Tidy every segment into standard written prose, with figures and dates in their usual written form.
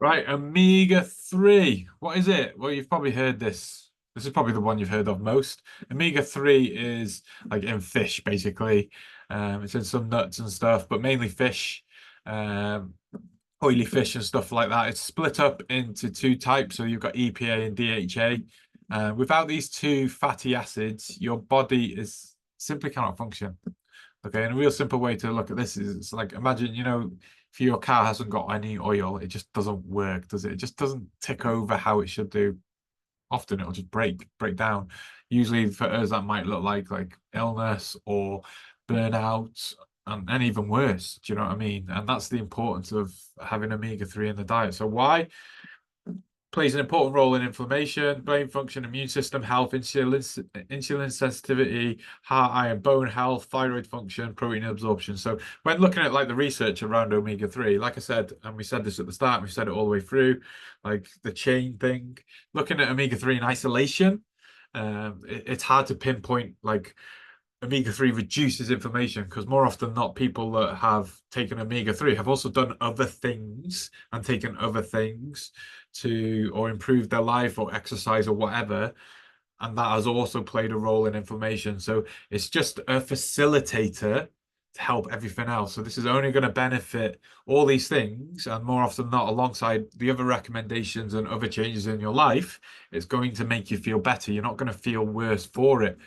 Right, omega-3. What is it? Well, you've probably heard this. This is probably the one you've heard of most. Omega-3 is like in fish, basically. It's in some nuts and stuff, but mainly fish, um, oily fish and stuff like that. It's split up into two types. So you've got EPA and DHA. Without these two fatty acids, your body is simply cannot function. Okay, and a real simple way to look at this is it's like imagine, if your car hasn't got any oil, it just doesn't work, does it? It just doesn't tick over how it should do. Often it'll just break down. Usually for us, that might look like illness or burnout and even worse. Do you know what I mean? And that's the importance of having omega-3 in the diet. So why? Plays an important role in inflammation, brain function, immune system health, insulin sensitivity, heart, eye, and bone health, thyroid function, protein absorption. So when looking at like the research around omega-3, like I said, and we said this at the start, we said it all the way through, like the chain thing, looking at omega-3 in isolation, it's hard to pinpoint like omega-3 reduces inflammation because more often than not, people that have taken omega-3 have also done other things and taken other things to or improve their life or exercise or whatever. And that has also played a role in inflammation. So it's just a facilitator to help everything else. So this is only going to benefit all these things, and more often than not, alongside the other recommendations and other changes in your life, it's going to make you feel better. You're not going to feel worse for it.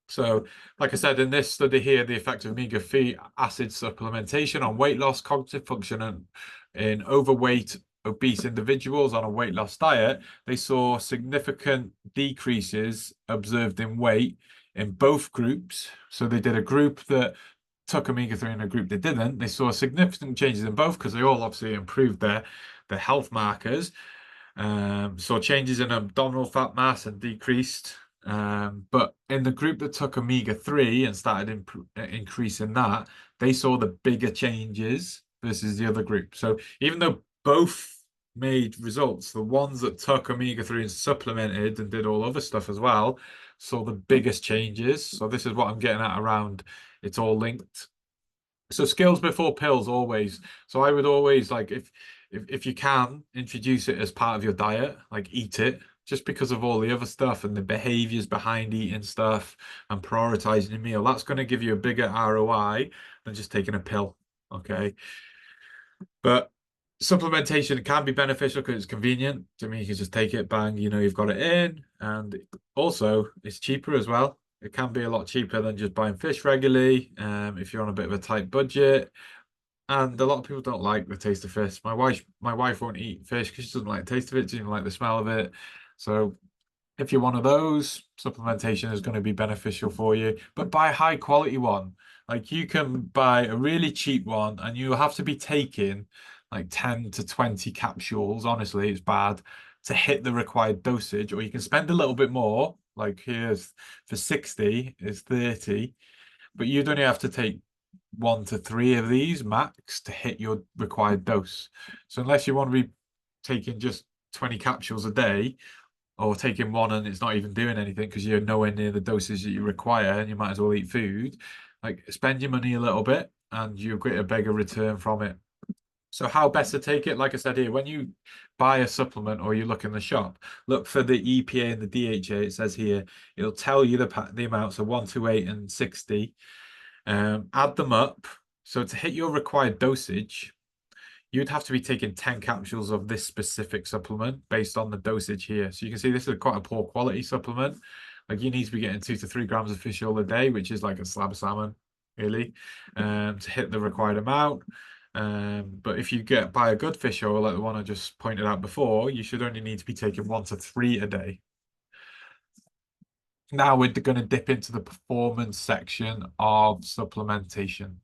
So, like I said, in this study here, the effect of omega-3 acid supplementation on weight loss, cognitive function, and in overweight, obese individuals on a weight loss diet, they saw significant decreases observed in weight in both groups. So they did a group that took omega-3 and a group that didn't. They saw significant changes in both because they all obviously improved their health markers. Saw changes in abdominal fat mass and decreased. But in the group that took omega-3 and started increasing that, they saw the bigger changes versus the other group. So even though both made results, the ones that took omega-3 and supplemented and did all other stuff as well saw the biggest changes. So this is what I'm getting at around it's all linked. So skills before pills always. So I would always like if you can introduce it as part of your diet, like eat it, just because of all the other stuff and the behaviors behind eating stuff and prioritizing your meal. That's going to give you a bigger ROI than just taking a pill. Okay. But supplementation can be beneficial because it's convenient. I mean, you can just take it, bang, you've got it in. And also it's cheaper as well. It can be a lot cheaper than just buying fish regularly, if you're on a bit of a tight budget. And a lot of people don't like the taste of fish. My wife won't eat fish because she doesn't like the taste of it. She doesn't like the smell of it. So if you're one of those, supplementation is going to be beneficial for you. But buy a high quality one. Like you can buy a really cheap one and you have to be taking like 10 to 20 capsules. Honestly, it's bad to hit the required dosage, or you can spend a little bit more. Like here's for 60 is 30, but you'd only have to take 1 to 3 of these max to hit your required dose. So unless you want to be taking just 20 capsules a day or taking one and it's not even doing anything because you're nowhere near the dosage that you require and you might as well eat food, like spend your money a little bit and you'll get a bigger return from it. So how best to take it? Like I said here, when you buy a supplement or you look in the shop, look for the EPA and the DHA. It says here, it'll tell you the amounts of 128 and 60. Add them up. So to hit your required dosage, you'd have to be taking 10 capsules of this specific supplement based on the dosage here. So you can see this is quite a poor quality supplement. Like you need to be getting 2 to 3 grams of fish oil a day, which is like a slab of salmon, really, to hit the required amount. But if you buy a good fish oil, like the one I just pointed out before, you should only need to be taking 1 to 3 a day. Now we're going to dip into the performance section of supplementation.